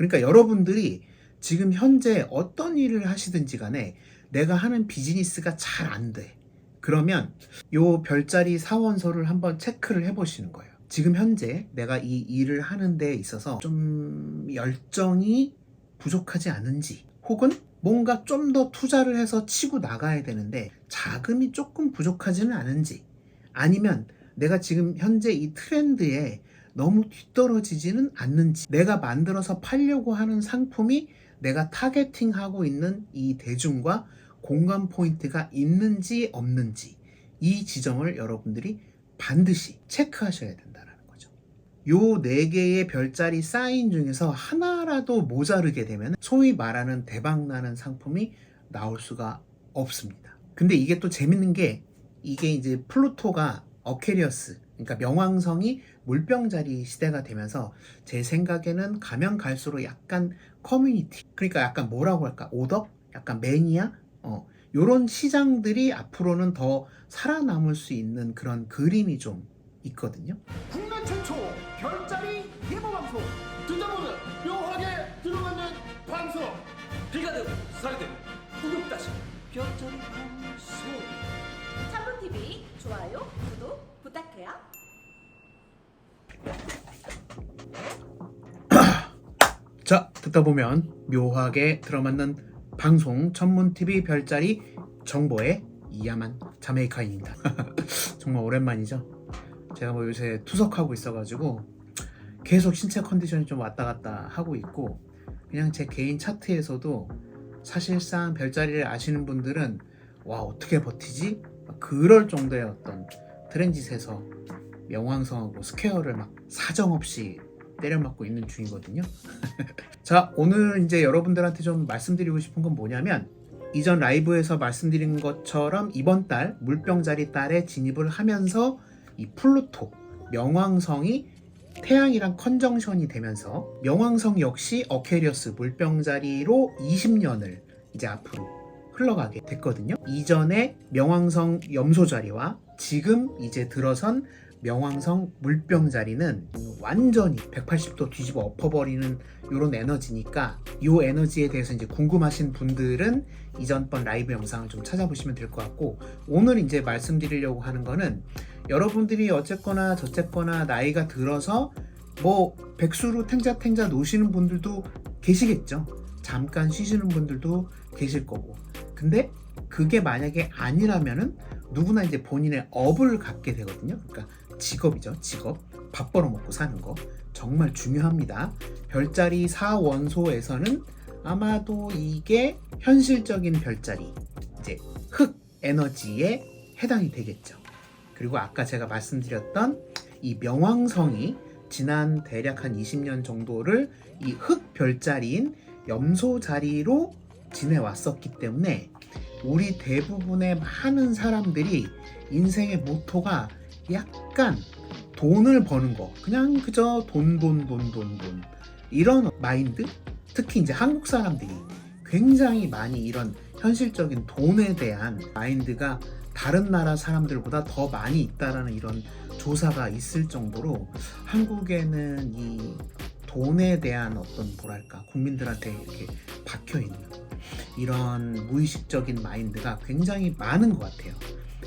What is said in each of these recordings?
그러니까 여러분들이 지금 현재 어떤 일을 하시든지 간에 내가 하는 비즈니스가 잘 안 돼. 그러면 요 별자리 사원소를 한번 체크를 해보시는 거예요. 지금 현재 내가 이 일을 하는 데 있어서 좀 열정이 부족하지 않은지, 혹은 뭔가 좀 더 투자를 해서 치고 나가야 되는데 자금이 조금 부족하지는 않은지, 아니면 내가 지금 현재 이 트렌드에 너무 뒤떨어지지는 않는지, 내가 만들어서 팔려고 하는 상품이 내가 타겟팅하고 있는 이 대중과 공감 포인트가 있는지 없는지, 이 지점을 여러분들이 반드시 체크하셔야 된다는 거죠. 요 4개의 별자리 사인 중에서 하나라도 모자르게 되면 소위 말하는 대박나는 상품이 나올 수가 없습니다. 근데 이게 또 재밌는 게, 이게 이제 플루토가 어케리어스, 그러니까 명왕성이 물병자리 시대가 되면서 제 생각에는 가면 갈수록 약간 커뮤니티, 그러니까 약간 뭐라고 할까, 오덕? 약간 매니아? 요런 시장들이 앞으로는 더 살아남을 수 있는 그런 그림이 좀 있거든요. 국내 최초 별자리 예보 방송, 듣다보면 묘하게 들어가는 방송. 비가든 살든 구독다시 별자리 방송. 참론TV 좋아요, 구독 부탁해요. 자, 듣다 보면 묘하게 들어맞는 방송 천문TV 별자리 정보의 이야만 자메이카인입니다. 정말 오랜만이죠. 제가 뭐 요새 투석하고 있어가지고 계속 신체 컨디션이 좀 왔다 갔다 하고 있고, 그냥 제 개인 차트에서도 사실상 별자리를 아시는 분들은 와, 어떻게 버티지? 그럴 정도의 어떤 트랜짓에서 명왕성하고 스퀘어를 막 사정없이 때려맞고 있는 중이거든요. 자, 오늘 이제 여러분들한테 좀 말씀드리고 싶은 건 뭐냐면, 이전 라이브에서 말씀드린 것처럼 이번 달 물병자리 달에 진입을 하면서 이 플루토, 명왕성이 태양이랑 컨정션이 되면서 명왕성 역시 어케리어스 물병자리로 20년을 이제 앞으로 흘러가게 됐거든요. 이전에 명왕성 염소자리와 지금 이제 들어선 명왕성 물병자리는 완전히 180도 뒤집어 엎어버리는 이런 에너지니까, 이 에너지에 대해서 이제 궁금하신 분들은 이전번 라이브 영상을 좀 찾아보시면 될 것 같고, 오늘 이제 말씀드리려고 하는 거는, 여러분들이 어쨌거나 저쨌거나 나이가 들어서 뭐 백수로 탱자탱자 노시는 분들도 계시겠죠. 잠깐 쉬시는 분들도 계실 거고. 근데 그게 만약에 아니라면은 누구나 이제 본인의 업을 갖게 되거든요. 그러니까 직업이죠. 직업. 밥 벌어먹고 사는 거 정말 중요합니다. 별자리 4원소에서는 아마도 이게 현실적인 별자리, 이제 흑 에너지에 해당이 되겠죠. 그리고 아까 제가 말씀드렸던 이 명왕성이 지난 대략 한 20년 정도를 이 흑 별자리인 염소 자리로 지내왔었기 때문에 우리 대부분의 많은 사람들이 인생의 모토가 약간 돈을 버는 거, 그냥 그저 돈 이런 마인드? 특히 이제 한국 사람들이 굉장히 많이 이런 현실적인 돈에 대한 마인드가 다른 나라 사람들보다 더 많이 있다라는 이런 조사가 있을 정도로 한국에는 이 돈에 대한 어떤 뭐랄까, 국민들한테 이렇게 박혀있는 이런 무의식적인 마인드가 굉장히 많은 것 같아요.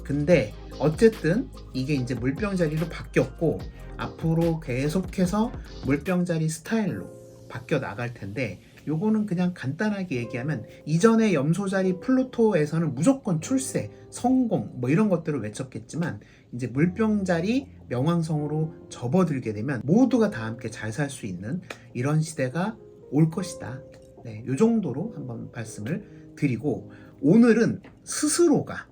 근데 어쨌든 이게 이제 물병자리로 바뀌었고, 앞으로 계속해서 물병자리 스타일로 바뀌어 나갈 텐데, 요거는 그냥 간단하게 얘기하면, 이전에 염소자리 플루토에서는 무조건 출세, 성공 뭐 이런 것들을 외쳤겠지만, 이제 물병자리 명왕성으로 접어들게 되면 모두가 다 함께 잘 살 수 있는 이런 시대가 올 것이다. 네, 요 정도로 한번 말씀을 드리고, 오늘은 스스로가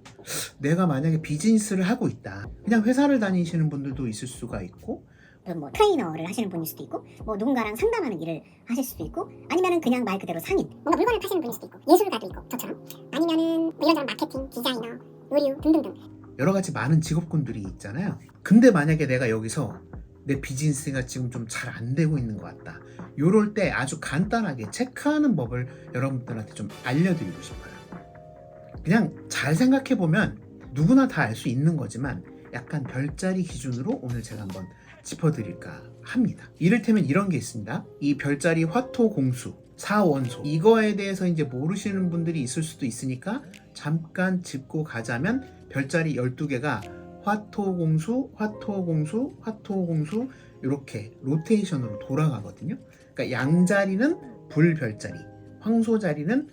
내가 만약에 비즈니스를 하고 있다, 그냥 회사를 다니시는 분들도 있을 수가 있고, 뭐 트레이너를 하시는 분일 수도 있고, 뭐 누군가랑 상담하는 일을 하실 수도 있고, 아니면은 그냥 말 그대로 상인, 뭔가 물건을 파시는 분일 수도 있고, 예술가도 있고 저처럼, 아니면은 뭐 이런저런 마케팅, 디자이너, 의류 등등등 여러 가지 많은 직업군들이 있잖아요. 근데 만약에 내가 여기서 내 비즈니스가 지금 좀 잘 안 되고 있는 것 같다, 요럴 때 아주 간단하게 체크하는 법을 여러분들한테 좀 알려드리고 싶어요. 그냥 잘 생각해보면 누구나 다 알 수 있는 거지만, 약간 별자리 기준으로 오늘 제가 한번 짚어드릴까 합니다. 이를테면 이런 게 있습니다. 이 별자리 화토공수 4원소, 이거에 대해서 이제 모르시는 분들이 있을 수도 있으니까 잠깐 짚고 가자면, 별자리 12개가 화토공수, 화토공수, 화토공수 이렇게 로테이션으로 돌아가거든요. 그러니까 양자리는 불별자리, 황소자리는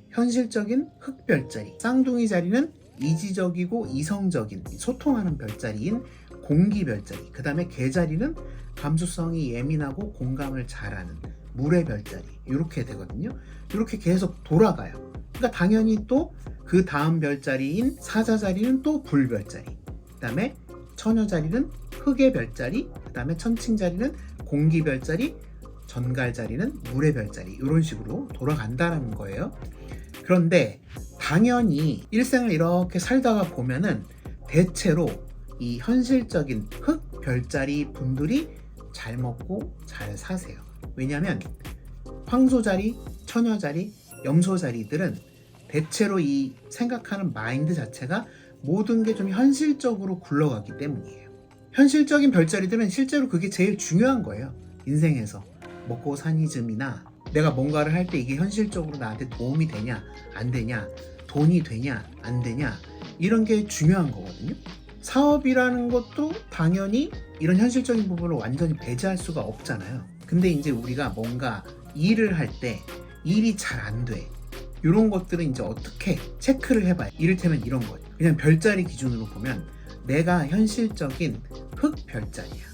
현실적인 흑별자리, 쌍둥이 자리는 이지적이고 이성적인 소통하는 별자리인 공기별자리, 그 다음에 개자리는 감수성이 예민하고 공감을 잘하는 물의 별자리, 이렇게 되거든요. 이렇게 계속 돌아가요. 그러니까 당연히 또 그 다음 별자리인 사자자리는 또 불별자리, 그 다음에 처녀자리는 흑의 별자리, 그 다음에 천칭자리는 공기별자리, 전갈자리는 물의 별자리, 이런 식으로 돌아간다는 거예요. 그런데 당연히 일생을 이렇게 살다가 보면은 대체로 이 현실적인 흑 별자리 분들이 잘 먹고 잘 사세요. 왜냐하면 황소자리, 처녀자리, 염소자리들은 대체로 이 생각하는 마인드 자체가 모든 게 좀 현실적으로 굴러가기 때문이에요. 현실적인 별자리들은 실제로 그게 제일 중요한 거예요. 인생에서 먹고 사니즘이나 내가 뭔가를 할 때 이게 현실적으로 나한테 도움이 되냐 안 되냐, 돈이 되냐 안 되냐, 이런 게 중요한 거거든요. 사업이라는 것도 당연히 이런 현실적인 부분을 완전히 배제할 수가 없잖아요. 근데 이제 우리가 뭔가 일을 할 때 일이 잘 안 돼, 이런 것들은 이제 어떻게 체크를 해봐요. 이를테면 이런 거예요. 그냥 별자리 기준으로 보면 내가 현실적인 흑 별자리야.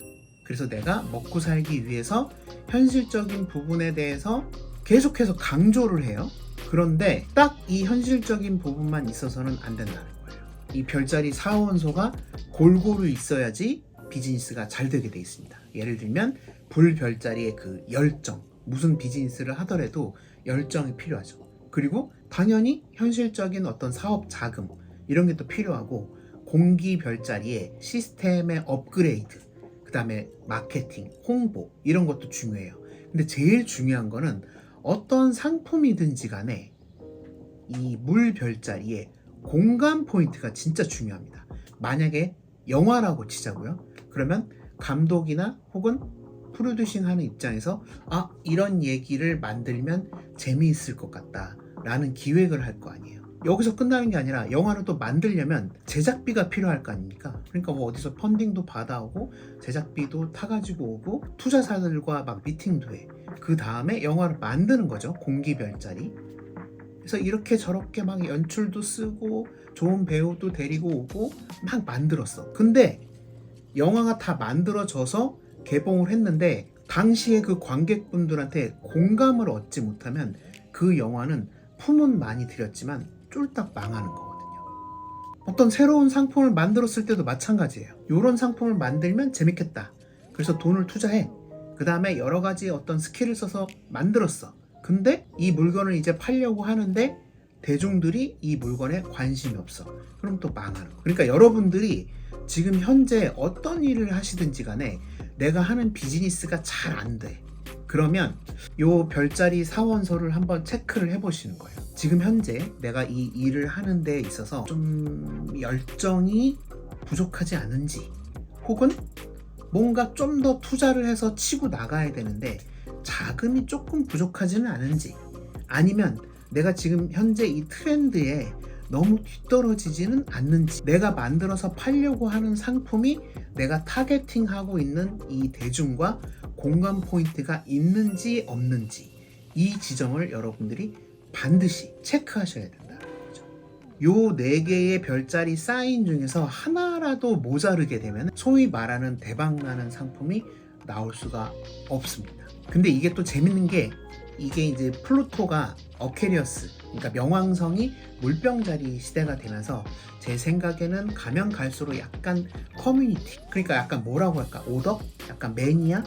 그래서 내가 먹고 살기 위해서 현실적인 부분에 대해서 계속해서 강조를 해요. 그런데 딱 이 현실적인 부분만 있어서는 안 된다는 거예요. 이 별자리 4원소가 골고루 있어야지 비즈니스가 잘 되게 돼 있습니다. 예를 들면 불별자리의 그 열정, 무슨 비즈니스를 하더라도 열정이 필요하죠. 그리고 당연히 현실적인 어떤 사업 자금, 이런 게 또 필요하고, 공기 별자리의 시스템의 업그레이드, 그 다음에 마케팅, 홍보, 이런 것도 중요해요. 근데 제일 중요한 거는 어떤 상품이든지 간에 이 물 별자리의 공감 포인트가 진짜 중요합니다. 만약에 영화라고 치자고요. 그러면 감독이나 혹은 프로듀싱 하는 입장에서 이런 얘기를 만들면 재미있을 것 같다 라는 기획을 할 거 아니에요. 여기서 끝나는 게 아니라 영화를 또 만들려면 제작비가 필요할 거 아닙니까? 그러니까 뭐 어디서 펀딩도 받아오고 제작비도 타가지고 오고 투자사들과 막 미팅도 해. 그 다음에 영화를 만드는 거죠. 공기별자리. 그래서 이렇게 저렇게 막 연출도 쓰고 좋은 배우도 데리고 오고 막 만들었어. 근데 영화가 다 만들어져서 개봉을 했는데 당시에 그 관객분들한테 공감을 얻지 못하면 그 영화는 품은 많이 들였지만 쫄딱 망하는 거거든요. 어떤 새로운 상품을 만들었을 때도 마찬가지예요. 이런 상품을 만들면 재밌겠다. 그래서 돈을 투자해. 그 다음에 여러 가지 어떤 스킬을 써서 만들었어. 근데 이 물건을 이제 팔려고 하는데 대중들이 이 물건에 관심이 없어. 그럼 또 망하는 거. 그러니까 여러분들이 지금 현재 어떤 일을 하시든지 간에 내가 하는 비즈니스가 잘 안 돼. 그러면 요 별자리 4원소를 한번 체크를 해보시는 거예요. 지금 현재 내가 이 일을 하는 데 있어서 좀 열정이 부족하지 않은지, 혹은 뭔가 좀 더 투자를 해서 치고 나가야 되는데 자금이 조금 부족하지는 않은지, 아니면 내가 지금 현재 이 트렌드에 너무 뒤떨어지지는 않는지, 내가 만들어서 팔려고 하는 상품이 내가 타겟팅하고 있는 이 대중과 공감 포인트가 있는지 없는지, 이 지점을 여러분들이 반드시 체크하셔야 된다는 거죠. 요 4개의 별자리 사인 중에서 하나라도 모자르게 되면 소위 말하는 대박나는 상품이 나올 수가 없습니다. 근데 이게 또 재밌는 게, 이게 이제 플루토가 어케리어스, 그러니까 명왕성이 물병자리 시대가 되면서 제 생각에는 가면 갈수록 약간 커뮤니티, 그러니까 약간 뭐라고 할까, 오덕? 약간 매니아?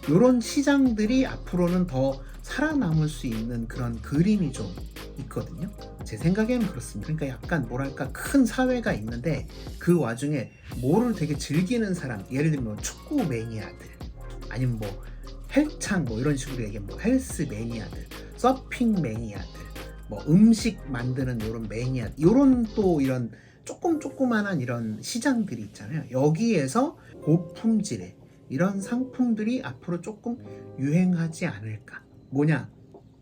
요런 시장들이 앞으로는 더 살아남을 수 있는 그런 그림이 좀 있거든요. 제 생각에는 그렇습니다. 그러니까 약간 뭐랄까, 큰 사회가 있는데 그 와중에 뭐를 되게 즐기는 사람, 예를 들면 축구 매니아들, 아니면 뭐 헬창 뭐 이런 식으로 얘기하면 뭐 헬스 매니아들, 서핑 매니아들, 뭐 음식 만드는 이런 매니아, 이런 또 이런 조그만한 이런 시장들이 있잖아요. 여기에서 고품질의 이런 상품들이 앞으로 조금 유행하지 않을까. 뭐냐?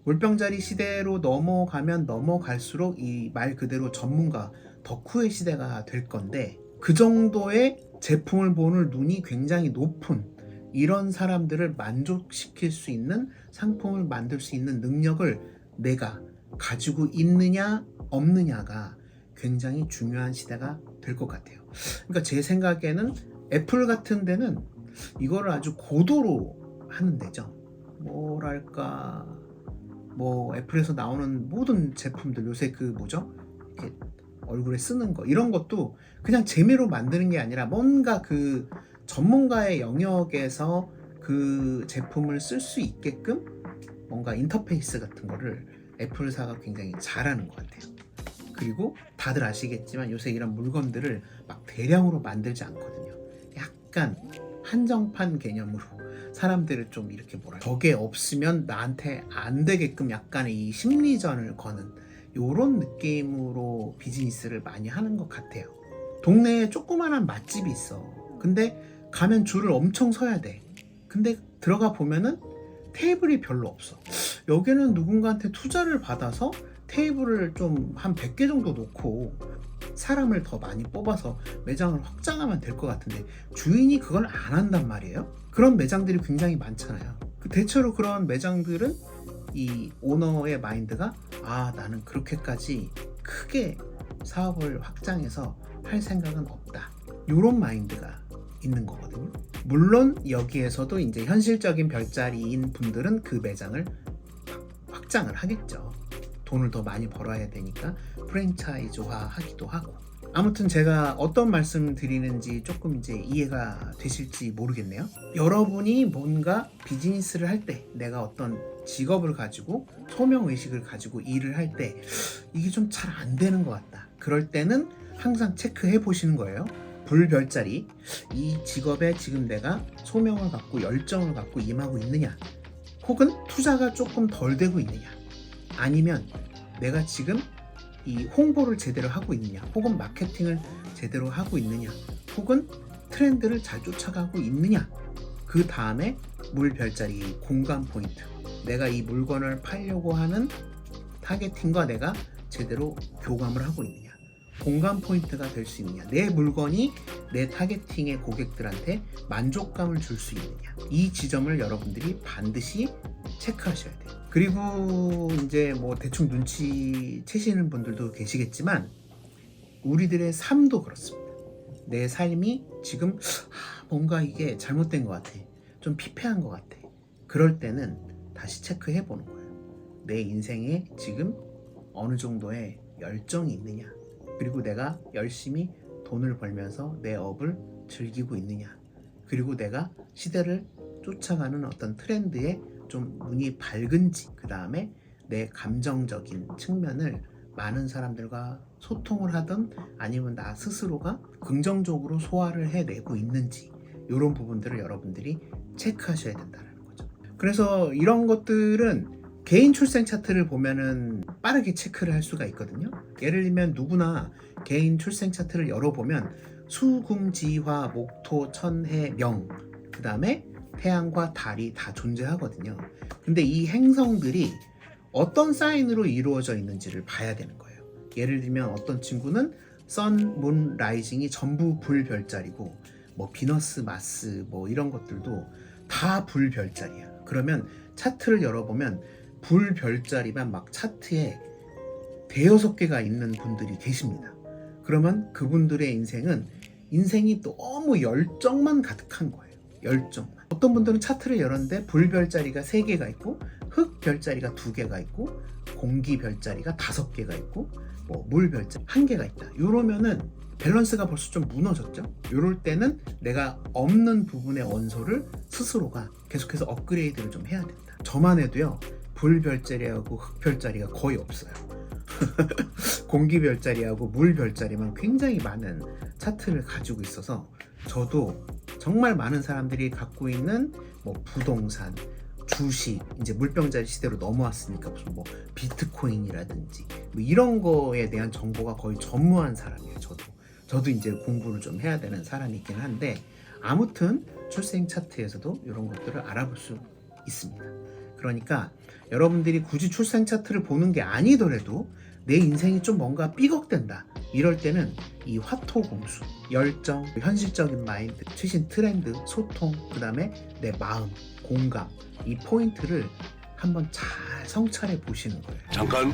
물병자리 시대로 넘어가면 넘어갈수록 이 말 그대로 전문가 덕후의 시대가 될 건데, 그 정도의 제품을 보는 눈이 굉장히 높은 이런 사람들을 만족시킬 수 있는 상품을 만들 수 있는 능력을 내가 가지고 있느냐 없느냐가 굉장히 중요한 시대가 될 것 같아요. 그러니까 제 생각에는 애플 같은 데는 이거를 아주 고도로 하는 데죠. 뭐랄까, 뭐 애플에서 나오는 모든 제품들 요새 그 뭐죠? 이렇게 얼굴에 쓰는 거 이런 것도 그냥 재미로 만드는 게 아니라 뭔가 그 전문가의 영역에서 그 제품을 쓸 수 있게끔 뭔가 인터페이스 같은 거를 애플사가 굉장히 잘하는 것 같아요. 그리고 다들 아시겠지만 요새 이런 물건들을 막 대량으로 만들지 않거든요. 약간 한정판 개념으로 사람들을 좀 이렇게 저게 없으면 나한테 안 되게끔 약간의 이 심리전을 거는 요런 느낌으로 비즈니스를 많이 하는 것 같아요. 동네에 조그만한 맛집이 있어. 근데 가면 줄을 엄청 서야 돼. 근데 들어가 보면은 테이블이 별로 없어. 여기는 누군가한테 투자를 받아서 테이블을 좀 한 100개 정도 놓고 사람을 더 많이 뽑아서 매장을 확장하면 될 것 같은데 주인이 그걸 안 한단 말이에요. 그런 매장들이 굉장히 많잖아요. 대체로 그런 매장들은 이 오너의 마인드가 나는 그렇게까지 크게 사업을 확장해서 할 생각은 없다. 이런 마인드가 있는 거거든요. 물론 여기에서도 이제 현실적인 별자리인 분들은 그 매장을 확장을 하겠죠. 돈을 더 많이 벌어야 되니까 프랜차이즈화 하기도 하고. 아무튼 제가 어떤 말씀 드리는지 조금 이제 이해가 되실지 모르겠네요. 여러분이 뭔가 비즈니스를 할 때, 내가 어떤 직업을 가지고 소명의식을 가지고 일을 할 때 이게 좀 잘 안 되는 것 같다. 그럴 때는 항상 체크해 보시는 거예요. 불별자리, 이 직업에 지금 내가 소명을 갖고 열정을 갖고 임하고 있느냐, 혹은 투자가 조금 덜 되고 있느냐, 아니면 내가 지금 이 홍보를 제대로 하고 있느냐, 혹은 마케팅을 제대로 하고 있느냐, 혹은 트렌드를 잘 쫓아가고 있느냐. 그 다음에 물별자리 공감 포인트, 내가 이 물건을 팔려고 하는 타겟팅과 내가 제대로 교감을 하고 있느냐, 공감 포인트가 될 수 있느냐, 내 물건이 내 타겟팅의 고객들한테 만족감을 줄 수 있느냐. 이 지점을 여러분들이 반드시 체크하셔야 돼요. 그리고 이제 뭐 대충 눈치채시는 분들도 계시겠지만 우리들의 삶도 그렇습니다. 내 삶이 지금 뭔가 이게 잘못된 것 같아, 좀 피폐한 것 같아. 그럴 때는 다시 체크해 보는 거예요. 내 인생에 지금 어느 정도의 열정이 있느냐, 그리고 내가 열심히 돈을 벌면서 내 업을 즐기고 있느냐, 그리고 내가 시대를 쫓아가는 어떤 트렌드에 좀 눈이 밝은지, 그 다음에 내 감정적인 측면을 많은 사람들과 소통을 하든 아니면 나 스스로가 긍정적으로 소화를 해내고 있는지, 이런 부분들을 여러분들이 체크하셔야 된다는 거죠. 그래서 이런 것들은 개인 출생 차트를 보면은 빠르게 체크를 할 수가 있거든요. 예를 들면 누구나 개인 출생 차트를 열어보면 수금지화, 목토, 천해, 명, 그 다음에 태양과 달이 다 존재하거든요. 근데 이 행성들이 어떤 사인으로 이루어져 있는지를 봐야 되는 거예요. 예를 들면 어떤 친구는 선, 문, 라이징이 전부 불별자리고, 뭐 비너스, 마스 뭐 이런 것들도 다 불별자리야. 그러면 차트를 열어보면 불별자리만 막 차트에 대여섯 개가 있는 분들이 계십니다. 그러면 그분들의 인생이 너무 열정만 가득한 거예요. 열정만. 어떤 분들은 차트를 열었는데 불별자리가 3개가 있고, 흙별자리가 2개가 있고, 공기별자리가 5개가 있고, 뭐 물별자리 1개가 있다. 이러면은 밸런스가 벌써 좀 무너졌죠. 이럴 때는 내가 없는 부분의 원소를 스스로가 계속해서 업그레이드를 좀 해야 된다. 저만 해도요, 불별자리하고 흙별자리가 거의 없어요. 공기별자리하고 물별자리만 굉장히 많은 차트를 가지고 있어서, 저도 정말 많은 사람들이 갖고 있는 뭐 부동산, 주식, 이제 물병자리 시대로 넘어왔으니까 무슨 뭐 비트코인이라든지 뭐 이런 거에 대한 정보가 거의 전무한 사람이에요. 저도 이제 공부를 좀 해야 되는 사람이긴 한데, 아무튼 출생 차트에서도 이런 것들을 알아볼 수 있습니다. 그러니까 여러분들이 굳이 출생 차트를 보는 게 아니더라도 내 인생이 좀 뭔가 삐걱된다 이럴 때는 이 화토공수, 열정, 현실적인 마인드, 최신 트렌드, 소통, 그 다음에 내 마음, 공감, 이 포인트를 한번 잘 성찰해 보시는 거예요. 잠깐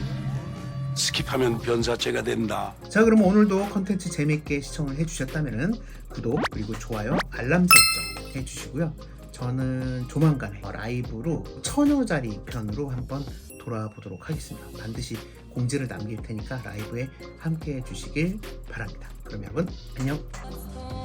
스킵하면 변사체가 된다. 자, 그럼 오늘도 컨텐츠 재밌게 시청을 해주셨다면 구독 그리고 좋아요, 알람 설정 해주시고요. 저는 조만간에 라이브로 처녀자리 편으로 한번 돌아보도록 하겠습니다. 반드시 공지를 남길 테니까 라이브에 함께 해주시길 바랍니다. 그러면 여러분 안녕.